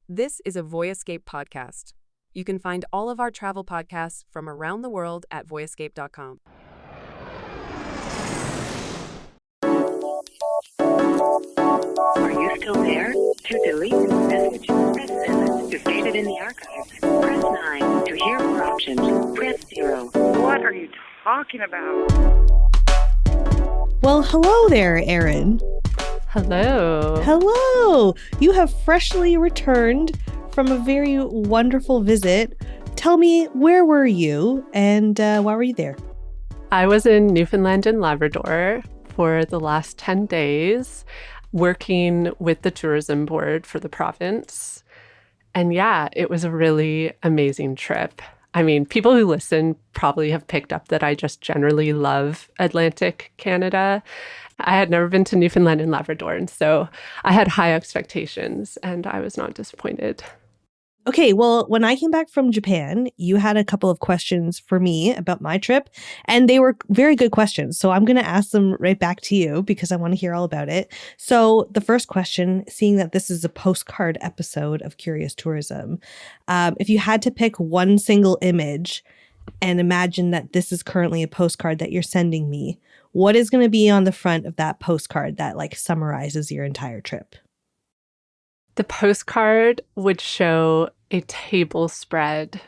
This is a Voyescape podcast. You can find all of our travel podcasts from around the world at voyescape.com. Are you still there? To delete this message, press 7. To save it in the archives, press 9. To hear more options, press 0. What are you talking about? Well, hello there, Erin. Hello. Hello. You have freshly returned from a very wonderful visit. Tell me, where were you and why were you there? I was in Newfoundland and Labrador for the last 10 days, working with the tourism board for the province. And yeah, it was a really amazing trip. I mean, people who listen probably have picked up that I just generally love Atlantic Canada. I had never been to Newfoundland and Labrador, and so I had high expectations, and I was not disappointed. Okay, well, when I came back from Japan, you had a couple of questions for me about my trip, and they were very good questions. So I'm going to ask them right back to you because I want to hear all about it. So the first question, seeing that this is a postcard episode of Curious Tourism, if you had to pick one single image and imagine that this is currently a postcard that you're sending me, what is going to be on the front of that postcard that summarizes your entire trip? The postcard would show a table spread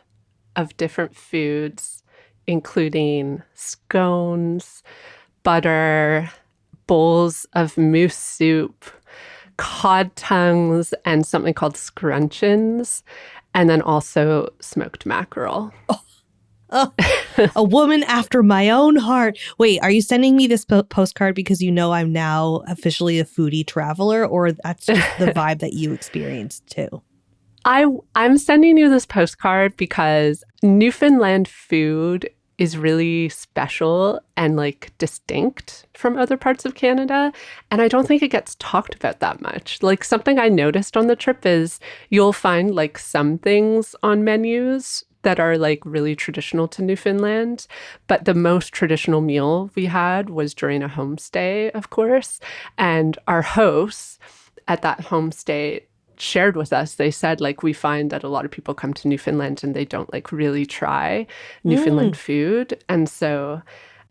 of different foods, including scones, butter, bowls of moose soup, cod tongues, and something called scruncheons, and then also smoked mackerel. Oh, a woman after my own heart. Wait, are you sending me this postcard because you know I'm now officially a foodie traveler, or that's just the vibe that you experienced too? I'm sending you this postcard because Newfoundland food is really special and distinct from other parts of Canada. And I don't think it gets talked about that much. Something I noticed on the trip is you'll find some things on menus that are really traditional to Newfoundland. But the most traditional meal we had was during a homestay, of course. And our hosts at that homestay shared with us, they said we find that a lot of people come to Newfoundland and they don't really try Newfoundland food. And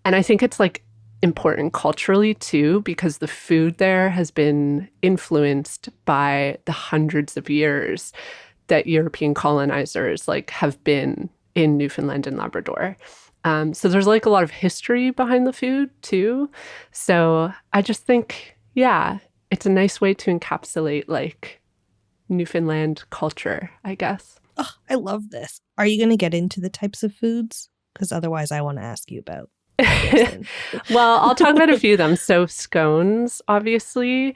I think it's important culturally too, because the food there has been influenced by the hundreds of years that European colonizers have been in Newfoundland and Labrador. So there's a lot of history behind the food too. So I just think, yeah, it's a nice way to encapsulate Newfoundland culture, I guess. Oh, I love this. Are you going to get into the types of foods? Because otherwise I want to ask you about. Well, I'll talk about a few of them. So scones, obviously.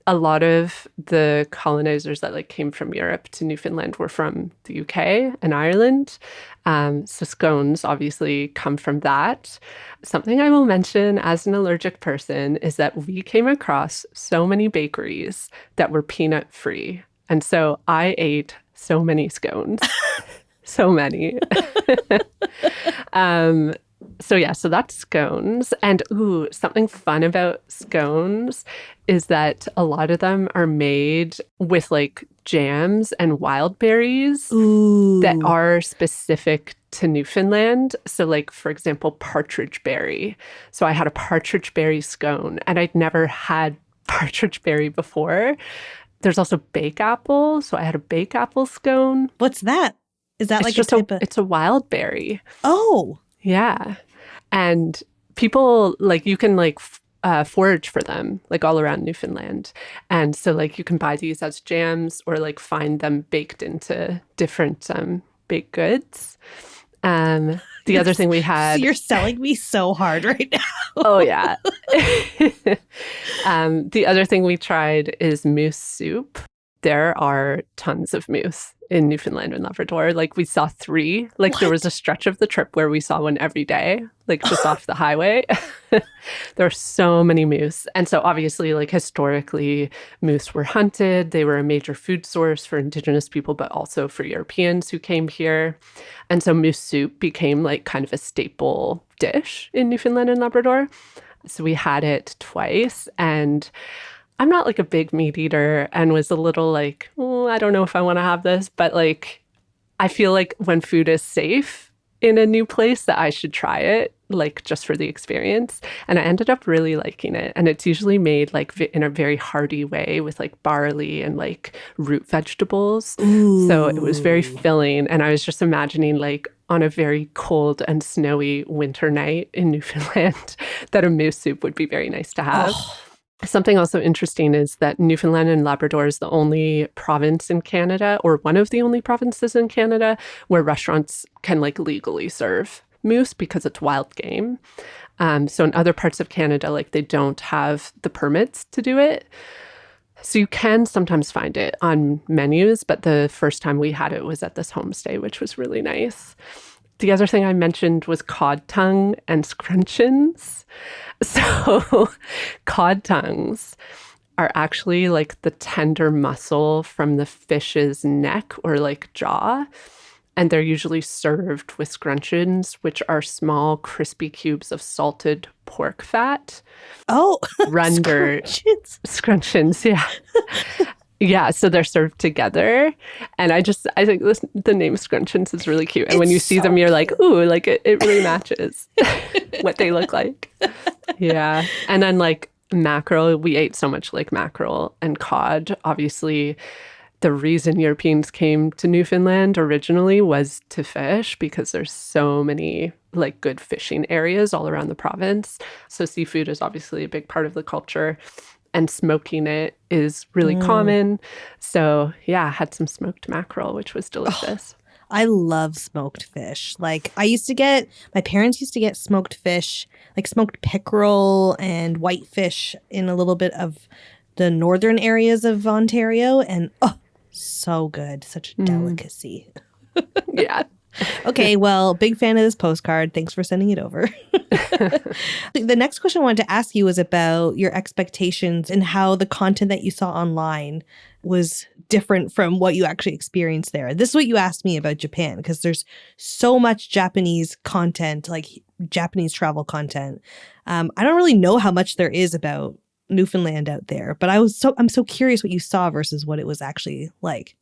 A lot of the colonizers that came from Europe to Newfoundland were from the UK and Ireland. So scones obviously come from that. Something I will mention as an allergic person is that we came across so many bakeries that were peanut free. And so I ate so many scones, so many. So that's scones. And something fun about scones is that a lot of them are made with jams and wild berries that are specific to Newfoundland. So for example, partridge berry. So I had a partridge berry scone and I'd never had partridge berry before. There's also bake apple. So I had a bake apple scone. What's that? Is that It's a wild berry. Oh. Yeah. And people, you can, forage for them, all around Newfoundland. And so, you can buy these as jams or, find them baked into different baked goods. The other thing we had... You're selling me so hard right now. Oh, yeah. The other thing we tried is moose soup. There are tons of moose in Newfoundland and Labrador. We saw 3. There was a stretch of the trip where we saw one every day, just off the highway. There are so many moose. And so obviously, historically, moose were hunted. They were a major food source for Indigenous people, but also for Europeans who came here. And so moose soup became kind of a staple dish in Newfoundland and Labrador. So we had it twice. And I'm not like a big meat eater and was a little like, oh, I don't know if I want to have this. But like, I feel like when food is safe in a new place that I should try it, like just for the experience. And I ended up really liking it. And it's usually made like in a very hearty way with like barley and like root vegetables. Ooh. So it was very filling. And I was just imagining like on a very cold and snowy winter night in Newfoundland that a moose soup would be very nice to have. Oh. Something also interesting is that Newfoundland and Labrador is the only province in Canada, or one of the only provinces in Canada, where restaurants can like legally serve moose because it's wild game. So in other parts of Canada, like they don't have the permits to do it. So you can sometimes find it on menus, but the first time we had it was at this homestay, which was really nice. The other thing I mentioned was cod tongue and scrunchions. So cod tongues are actually like the tender muscle from the fish's neck or like jaw. And they're usually served with scrunchions, which are small, crispy cubes of salted pork fat. Oh, Runder scrunchions, yeah. Yeah, so they're served together. And I think the name scrunchions is really cute. And when you see them, you're like, ooh, like it really matches what they look like. Yeah. And then like mackerel, we ate so much like mackerel and cod. Obviously, the reason Europeans came to Newfoundland originally was to fish because there's so many like good fishing areas all around the province. So seafood is obviously a big part of the culture. And smoking it is really common. So yeah, I had some smoked mackerel, which was delicious. Oh, I love smoked fish. Like my parents used to get smoked fish, like smoked pickerel and whitefish in a little bit of the northern areas of Ontario. And so good. Such a delicacy. Yeah. Okay, well, big fan of this postcard. Thanks for sending it over. The next question I wanted to ask you was about your expectations and how the content that you saw online was different from what you actually experienced there. This is what you asked me about Japan, because there's so much Japanese content, like Japanese travel content. I don't really know how much there is about Newfoundland out there, but I'm so curious what you saw versus what it was actually like.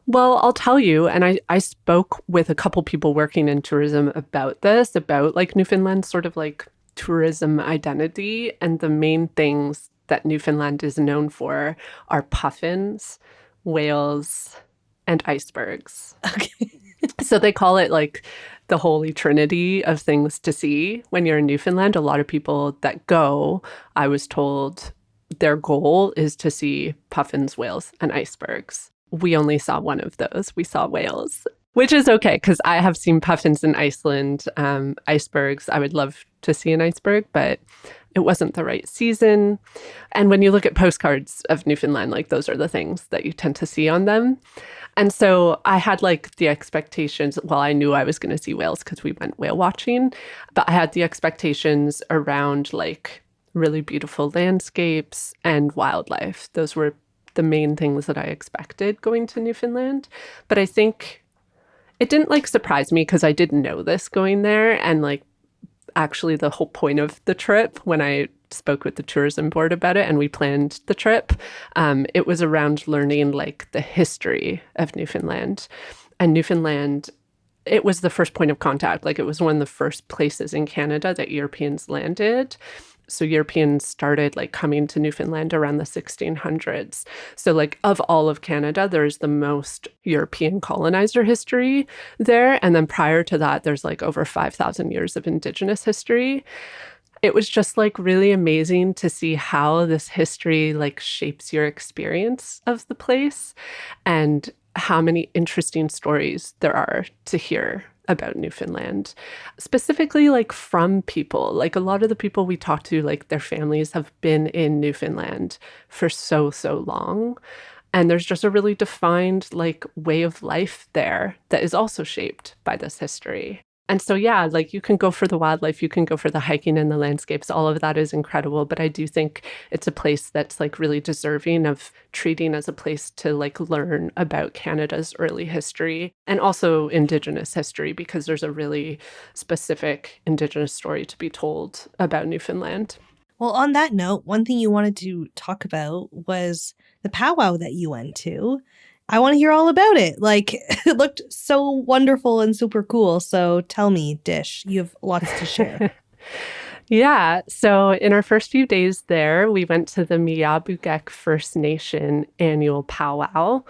Well, I'll tell you, and I spoke with a couple people working in tourism about this, about like Newfoundland's sort of like tourism identity. And the main things that Newfoundland is known for are puffins, whales, and icebergs. Okay. So they call it like the holy trinity of things to see when you're in Newfoundland. A lot of people that go, I was told, their goal is to see puffins, whales, and icebergs. We only saw one of those. We saw whales, which is okay because I have seen puffins in Iceland, icebergs. I would love to see an iceberg, but it wasn't the right season. And when you look at postcards of Newfoundland, like those are the things that you tend to see on them. And so I had like the expectations, well, I knew I was going to see whales because we went whale watching, but I had the expectations around like really beautiful landscapes and wildlife. Those were the main things that I expected going to Newfoundland. But I think it didn't like surprise me because I didn't know this going there. And like actually the whole point of the trip, when I spoke with the tourism board about it and we planned the trip, it was around learning like the history of Newfoundland. And Newfoundland, it was the first point of contact. Like it was one of the first places in Canada that Europeans landed. So Europeans started like coming to Newfoundland around the 1600s. So like of all of Canada, there's the most European colonizer history there. And then prior to that, there's like over 5,000 years of Indigenous history. It was just like really amazing to see how this history like shapes your experience of the place and how many interesting stories there are to hear about Newfoundland, specifically like from people. Like a lot of the people we talked to, like their families have been in Newfoundland for so long. And there's just a really defined like way of life there that is also shaped by this history. And so, yeah, like you can go for the wildlife, you can go for the hiking and the landscapes. All of that is incredible. But I do think it's a place that's like really deserving of treating as a place to like learn about Canada's early history and also Indigenous history, because there's a really specific Indigenous story to be told about Newfoundland. Well, on that note, one thing you wanted to talk about was the powwow that you went to. I want to hear all about it. Like, it looked so wonderful and super cool. So tell me, Dish, you have lots to share. Yeah. So in our first few days there, we went to the Miawpukek First Nation annual powwow.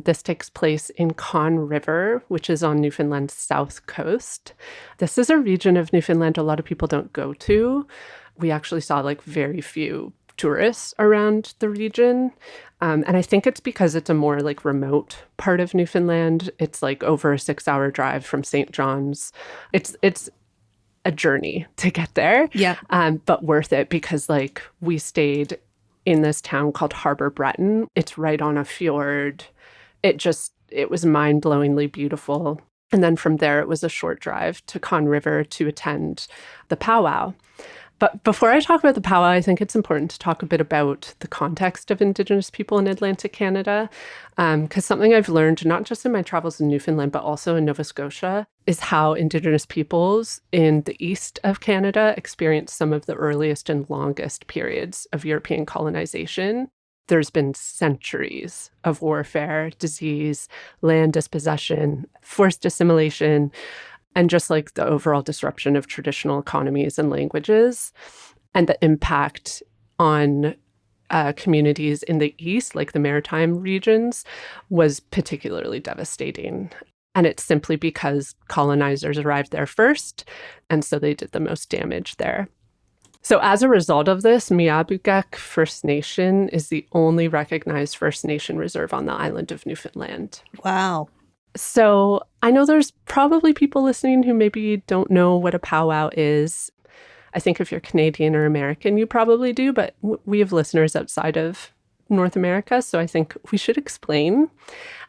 This takes place in Conn River, which is on Newfoundland's south coast. This is a region of Newfoundland a lot of people don't go to. We actually saw like very few tourists around the region. And I think it's because it's a more like remote part of Newfoundland. It's like over a 6-hour drive from St. John's. It's a journey to get there. Yeah. But worth it because like we stayed in this town called Harbour Breton. It's right on a fjord. It was mind-blowingly beautiful. And then from there, it was a short drive to Conn River to attend the powwow. But before I talk about the powwow, I think it's important to talk a bit about the context of Indigenous people in Atlantic Canada, because something I've learned, not just in my travels in Newfoundland, but also in Nova Scotia, is how Indigenous peoples in the east of Canada experienced some of the earliest and longest periods of European colonization. There's been centuries of warfare, disease, land dispossession, forced assimilation, and just like the overall disruption of traditional economies and languages, and the impact on communities in the east, like the maritime regions, was particularly devastating. And it's simply because colonizers arrived there first, and so they did the most damage there. So as a result of this, Miawpukek First Nation is the only recognized First Nation reserve on the island of Newfoundland. Wow. So I know there's probably people listening who maybe don't know what a powwow is. I think if you're Canadian or American, you probably do, but we have listeners outside of North America, so I think we should explain.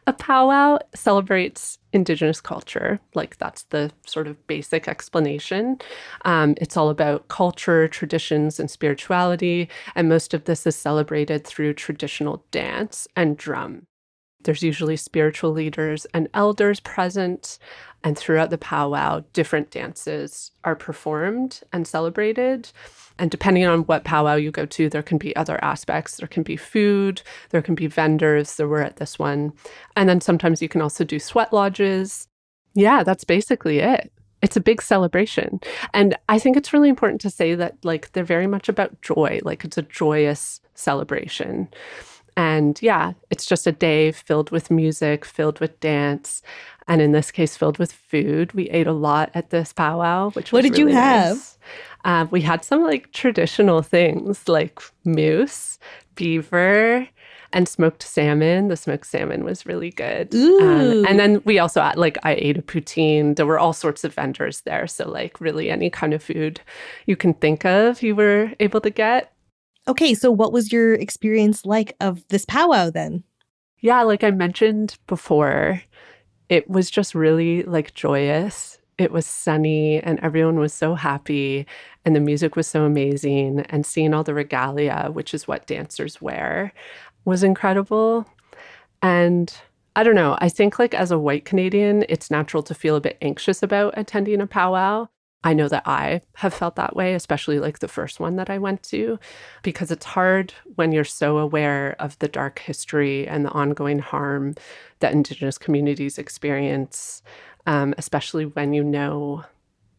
A powwow celebrates Indigenous culture. Like, that's the sort of basic explanation. It's all about culture, traditions, and spirituality, and most of this is celebrated through traditional dance and drum. There's usually spiritual leaders and elders present, and throughout the powwow, different dances are performed and celebrated. And depending on what powwow you go to, there can be other aspects. There can be food, there can be vendors. There were at this one. And then sometimes you can also do sweat lodges. Yeah, that's basically it. It's a big celebration. And I think it's really important to say that, like, they're very much about joy. Like, it's a joyous celebration. And yeah, it's just a day filled with music, filled with dance, and in this case, filled with food. We ate a lot at this powwow, which was What did you really have? nice. We had some like traditional things like moose, beaver, and smoked salmon. The smoked salmon was really good. And then we also I ate a poutine. There were all sorts of vendors there. So like really any kind of food you can think of, you were able to get. Okay, so what was your experience like of this powwow then? Yeah, like I mentioned before, it was just really like joyous. It was sunny and everyone was so happy and the music was so amazing, and seeing all the regalia, which is what dancers wear, was incredible. And I don't know, I think like as a white Canadian, it's natural to feel a bit anxious about attending a powwow. I know that I have felt that way, especially like the first one that I went to, because it's hard when you're so aware of the dark history and the ongoing harm that Indigenous communities experience, especially when you know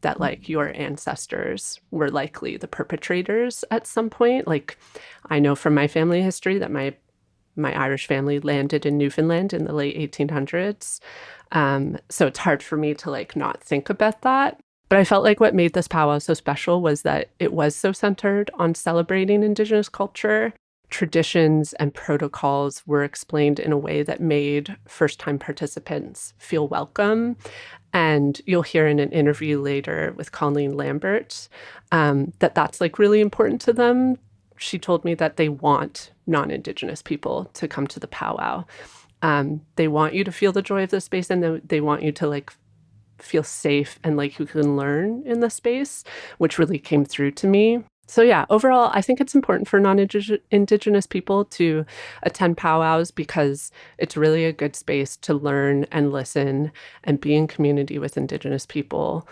that like your ancestors were likely the perpetrators at some point. Like, I know from my family history that my Irish family landed in Newfoundland in the late 1800s. So it's hard for me to like not think about that. But I felt like what made this powwow so special was that it was so centered on celebrating Indigenous culture. Traditions and protocols were explained in a way that made first-time participants feel welcome. And you'll hear in an interview later with Colleen Lambert that that's like really important to them. She told me that they want non-Indigenous people to come to the powwow. They want you to feel the joy of the space, and they want you to like feel safe and like you can learn in the space, which really came through to me. So yeah, overall, I think it's important for non-Indigenous people to attend powwows because it's really a good space to learn and listen and be in community with Indigenous people.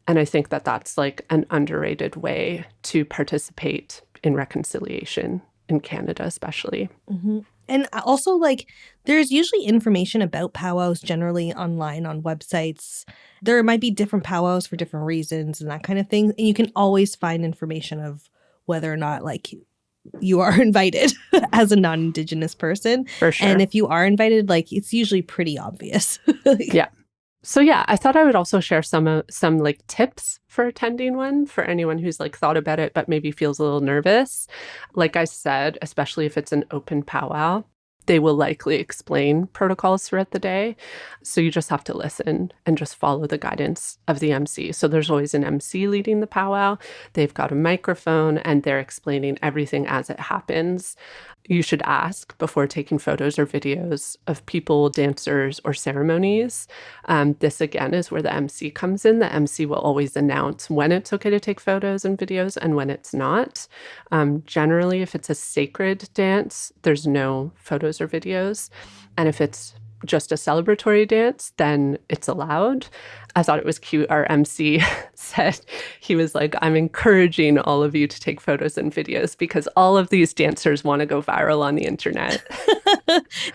And I think that that's like an underrated way to participate in reconciliation in Canada, especially. Mm-hmm. And also, like, there's usually information about powwows generally online on websites. There might be different powwows for different reasons and that kind of thing. And you can always find information of whether or not, like, you are invited as a non-Indigenous person. For sure. And if you are invited, like, it's usually pretty obvious. Yeah. So yeah, I thought I would also share some like tips for attending one for anyone who's like thought about it but maybe feels a little nervous. Like I said, especially if it's an open powwow, they will likely explain protocols throughout the day. So you just have to listen and just follow the guidance of the MC. So there's always an MC leading the powwow. They've got a microphone and they're explaining everything as it happens. You should ask before taking photos or videos of people, dancers, or ceremonies. This, again, is where the MC comes in. The MC will always announce when it's okay to take photos and videos and when it's not. Generally, if it's a sacred dance, there's no photos or videos. And if it's just a celebratory dance, then it's allowed. I thought it was cute. Our MC said, he was like, I'm encouraging all of you to take photos and videos because all of these dancers want to go viral on the internet.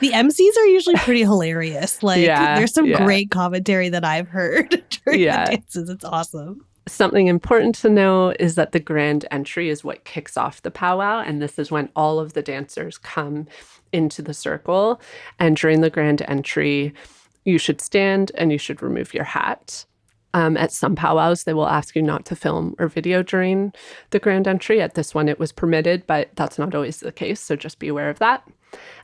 The MCs are usually pretty hilarious. Like, there's some great commentary that I've heard during the dances. It's awesome. Something important to know is that the grand entry is what kicks off the powwow. And this is when all of the dancers come into the circle. And during the grand entry, you should stand and you should remove your hat. At some powwows, they will ask you not to film or video during the grand entry. At this one, it was permitted, but that's not always the case. So just be aware of that.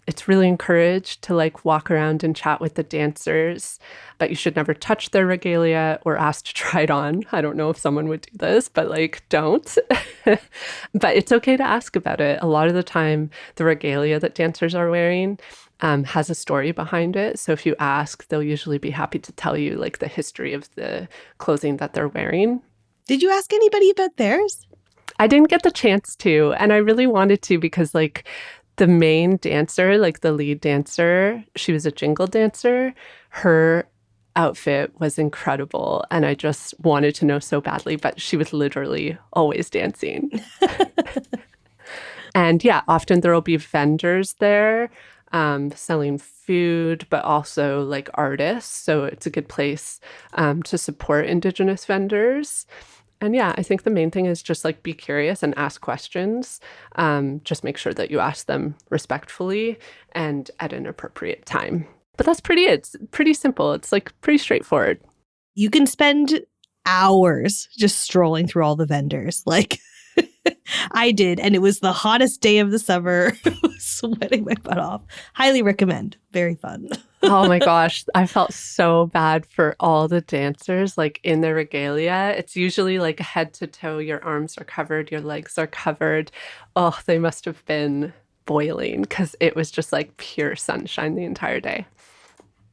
It's really encouraged to like walk around and chat with the dancers, but you should never touch their regalia or ask to try it on. I don't know if someone would do this, but like don't. But it's okay to ask about it. A lot of the time, the regalia that dancers are wearing has a story behind it. So if you ask, they'll usually be happy to tell you like the history of the clothing that they're wearing. Did you ask anybody about theirs? I didn't get the chance to, and I really wanted to because like the main dancer, like the lead dancer, she was a jingle dancer. Her outfit was incredible, and I just wanted to know so badly, but she was literally always dancing. And yeah, often there will be vendors there selling food, but also like artists. So it's a good place to support Indigenous vendors. And yeah, I think the main thing is just like be curious and ask questions. Just make sure that you ask them respectfully and at an appropriate time. But it's pretty simple. It's like pretty straightforward. You can spend hours just strolling through all the vendors. Like I did, and it was the hottest day of the summer. I was sweating my butt off. Highly recommend. Very fun. Oh my gosh, I felt so bad for all the dancers like in their regalia. It's usually like head to toe, your arms are covered, your legs are covered. Oh, they must have been boiling because it was just like pure sunshine the entire day.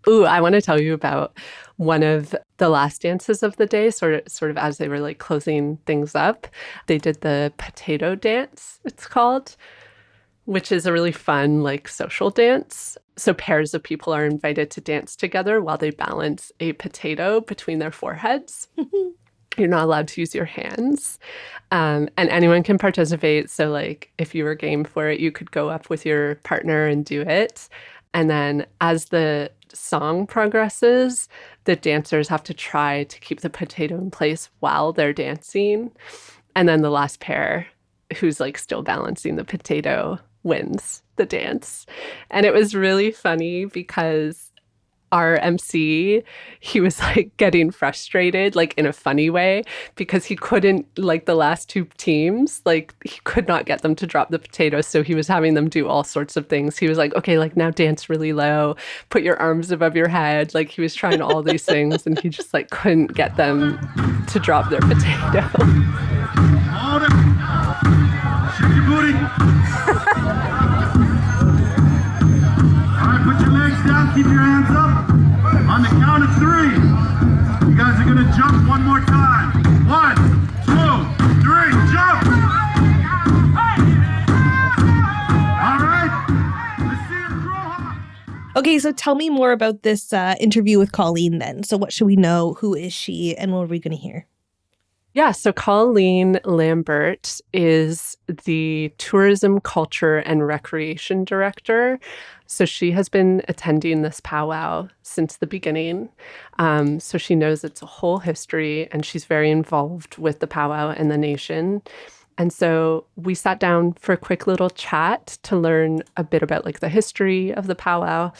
Ooh, I want to tell you about one of the last dances of the day, sort of as they were like closing things up. They did the potato dance, it's called, which is a really fun like social dance. So pairs of people are invited to dance together while they balance a potato between their foreheads. You're not allowed to use your hands. And anyone can participate. So like if you were game for it, you could go up with your partner and do it. And then as the song progresses, the dancers have to try to keep the potato in place while they're dancing. And then the last pair, who's like still balancing the potato, wins the dance. And it was really funny because our MC, he was like getting frustrated, like in a funny way, because he couldn't, like the last two teams, like he could not get them to drop the potatoes. So he was having them do all sorts of things. He was like, okay, like now dance really low, put your arms above your head. Like he was trying all these things and he just like couldn't get them to drop their potato. Hold it. Shake your booty. All right, put your legs down, keep your hands up. On the count of 3, you guys are gonna jump one more time. 1, 2, 3, jump! All right, let's see it grow up. Okay, so tell me more about this interview with Colleen then. So what should we know? Who is she? And what are we going to hear? Yeah, so Colleen Lambert is the Tourism, Culture, and Recreation Director. So she has been attending this powwow since the beginning. So she knows its a whole history, and she's very involved with the powwow and the nation. And so we sat down for a quick little chat to learn a bit about like the history of the powwow.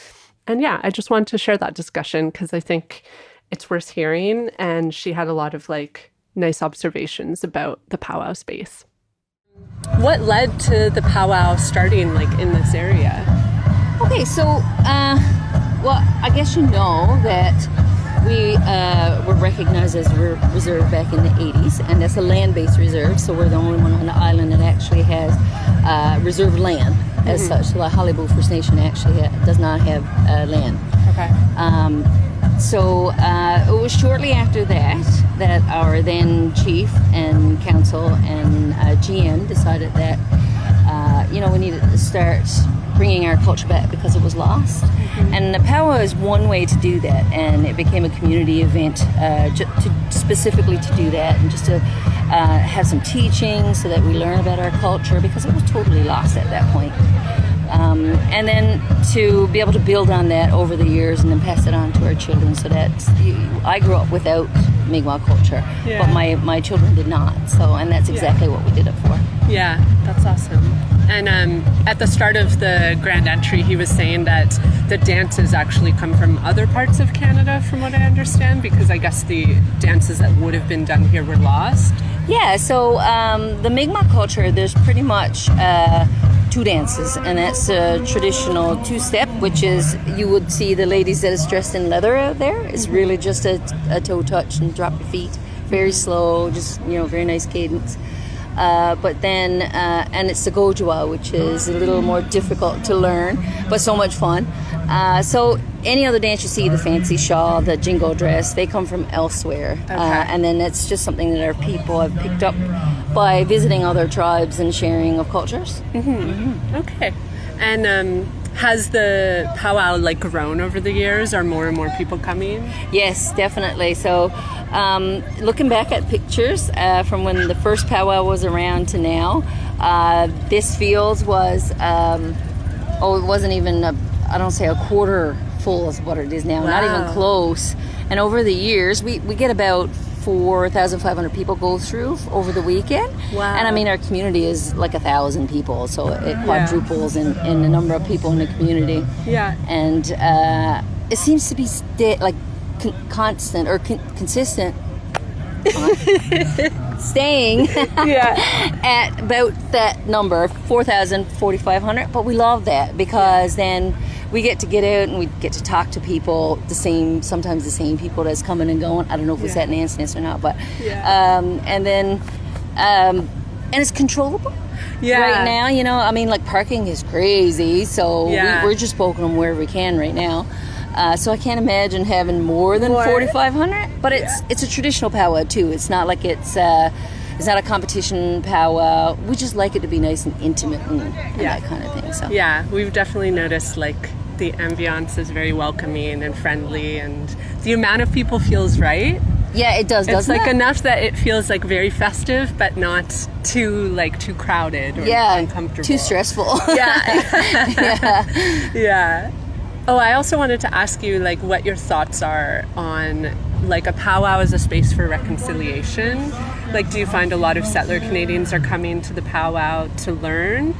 And yeah, I just wanted to share that discussion because I think it's worth hearing. And she had a lot of like nice observations about the powwow space. What led to the powwow starting like in this area? Okay, so, well, I guess you know that we were recognized as a reserve back in the 80s, and that's a land-based reserve, so we're the only one on the island that actually has reserve land as such. So the Halibu First Nation actually does not have land. Okay. So it was shortly after that our then chief and council and GM decided that we needed to start bringing our culture back because it was lost. And the powwow is one way to do that, and it became a community event specifically to do that, and just to have some teaching so that we learn about our culture because it was totally lost at that point. And then to be able to build on that over the years and then pass it on to our children, so that I grew up without Mi'kmaq culture, but my children did not. And that's exactly what we did it for. Yeah, that's awesome. And at the start of the grand entry, he was saying that the dances actually come from other parts of Canada, from what I understand, because I guess the dances that would have been done here were lost. Yeah, so the Mi'kmaq culture, there's pretty much two dances, and that's a traditional two-step, which is, you would see the ladies that is dressed in leather out there. It's really just a toe touch and drop your feet, very slow, just, very nice cadence. But then, and it's the Gojua, which is a little more difficult to learn, but so much fun. So any other dance you see, the fancy shawl, the jingle dress, they come from elsewhere. Okay. And then it's just something that our people have picked up by visiting other tribes and sharing of cultures. Okay. And has the powwow grown over the years? Are more and more people coming? Yes, definitely. So looking back at pictures from when the first powwow was around to now, this field was, it wasn't even, I don't say a quarter full is what it is now, not even close. And over the years, we get about 4,500 people go through over the weekend. Wow. And I mean, our community is like 1,000 people, so it quadruples in the number of people in the community. Yeah. And it seems to be constant or consistent. Staying at about that number, 4,000, 4,500. But we love that because then we get to get out and we get to talk to people, sometimes the same people that's coming and going. I don't know if it's at Nan's Nest or not, but and it's controllable. Right now, I mean, parking is crazy, so we're just poking them wherever we can right now. So I can't imagine having more than 4,500, but it's a traditional powwow too. It's not like it's not a competition powwow. We just like it to be nice and intimate and that kind of thing. So we've definitely noticed the ambiance is very welcoming and friendly, and the amount of people feels right. Yeah, it does. It's enough that it feels very festive, but not too crowded or uncomfortable. Too stressful. Yeah. Oh, I also wanted to ask you what your thoughts are on a powwow as a space for reconciliation. Do you find a lot of settler Canadians are coming to the powwow to learn?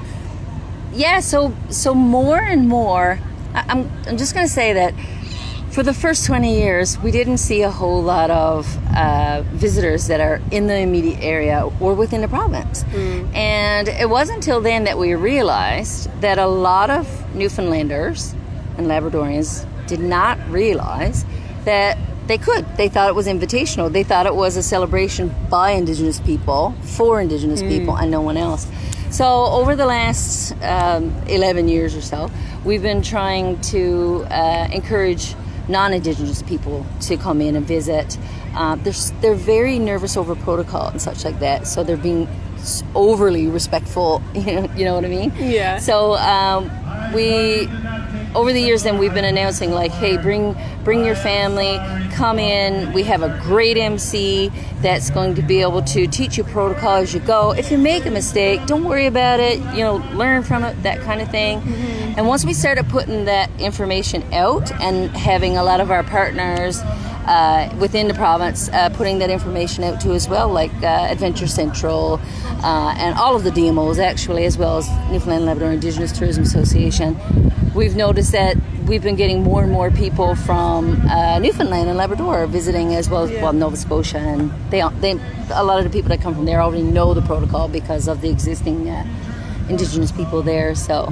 Yeah, so more and more. I'm just going to say that for the first 20 years, we didn't see a whole lot of visitors that are in the immediate area or within the province. And it wasn't until then that we realized that a lot of Newfoundlanders and Labradorians did not realize that they could. They thought it was invitational. They thought it was a celebration by Indigenous people, for Indigenous people, and no one else. So over the last 11 years or so, we've been trying to encourage non-Indigenous people to come in and visit. They're very nervous over protocol and such like that, so they're being overly respectful, you know what I mean? Yeah. So we over the years, then we've been announcing like, hey, bring your family, come in. We have a great MC that's going to be able to teach you protocol as you go. If you make a mistake, don't worry about it. Learn from it, that kind of thing. Mm-hmm. And once we started putting that information out and having a lot of our partners within the province putting that information out too as well, like Adventure Central and all of the DMOs actually, as well as Newfoundland and Labrador Indigenous Tourism Association, we've noticed that we've been getting more and more people from Newfoundland and Labrador visiting, as well as Nova Scotia, and they a lot of the people that come from there already know the protocol because of the existing Indigenous people there. So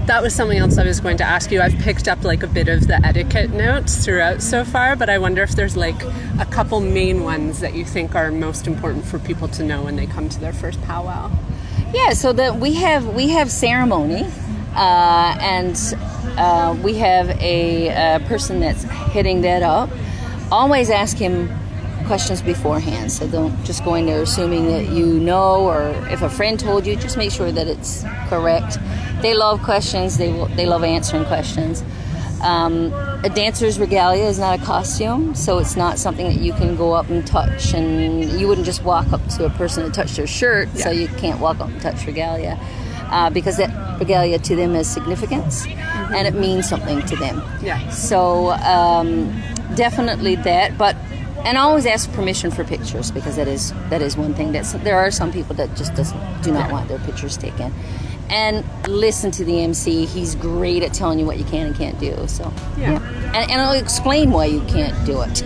that was something else I was going to ask you. I've picked up like a bit of the etiquette notes throughout so far, but I wonder if there's like a couple main ones that you think are most important for people to know when they come to their first powwow. Yeah, so that we have ceremony, and we have a person that's heading that up. Always ask him questions beforehand, so don't just go in there assuming that or if a friend told you, just make sure that it's correct. They love questions. They love answering questions. A dancer's regalia is not a costume, so it's not something that you can go up and touch, and you wouldn't just walk up to a person and touch their shirt, so you can't walk up and touch regalia, because that regalia to them has significance, and it means something to them. Yeah. So definitely that, and always ask permission for pictures, because that is one thing there are some people that just do not want their pictures taken. And listen to the MC. He's great at telling you what you can and can't do. So and I'll explain why you can't do it.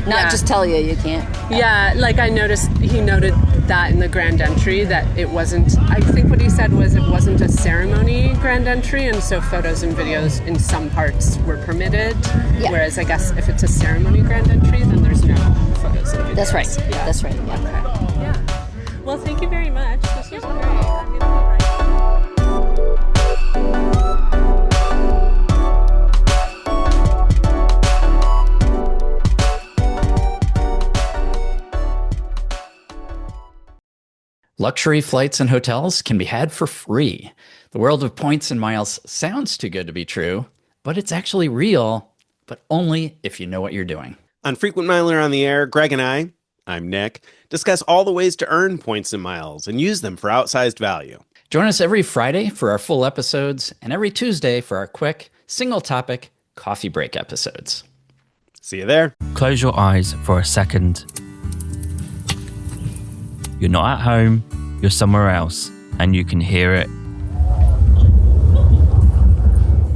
Not just tell you can't. Yeah, like I noticed he noted that in the grand entry that it wasn't. I think what he said was it wasn't a ceremony grand entry, and so photos and videos in some parts were permitted. Yeah. Whereas I guess if it's a ceremony grand entry, then there's no photos and videos. That's right. Yeah. That's right. Yeah. Okay. Yeah. Well, thank you very much. This was great. I'm gonna go right. Luxury flights and hotels can be had for free. The world of points and miles sounds too good to be true, but it's actually real, but only if you know what you're doing. On Frequent Miler on the Air, Greg and I'm Nick, discuss all the ways to earn points and miles and use them for outsized value. Join us every Friday for our full episodes and every Tuesday for our quick, single-topic coffee break episodes. See you there. Close your eyes for a second. You're not at home, you're somewhere else, and you can hear it.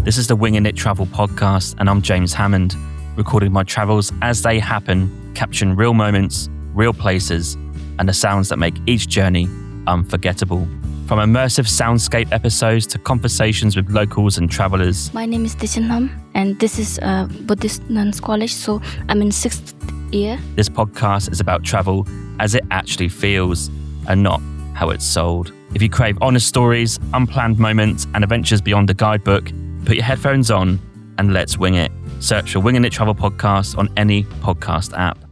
This is the Winging It Travel Podcast, and I'm James Hammond, recording my travels as they happen, capturing real moments, real places, and the sounds that make each journey unforgettable. From immersive soundscape episodes to conversations with locals and travelers. My name is Dichinam, and this is Buddhist Nuns College, so I'm in 6th year. This podcast is about travel as it actually feels, and not how it's sold. If you crave honest stories, unplanned moments, and adventures beyond the guidebook, put your headphones on and let's wing it. Search for Winging It Travel Podcast on any podcast app.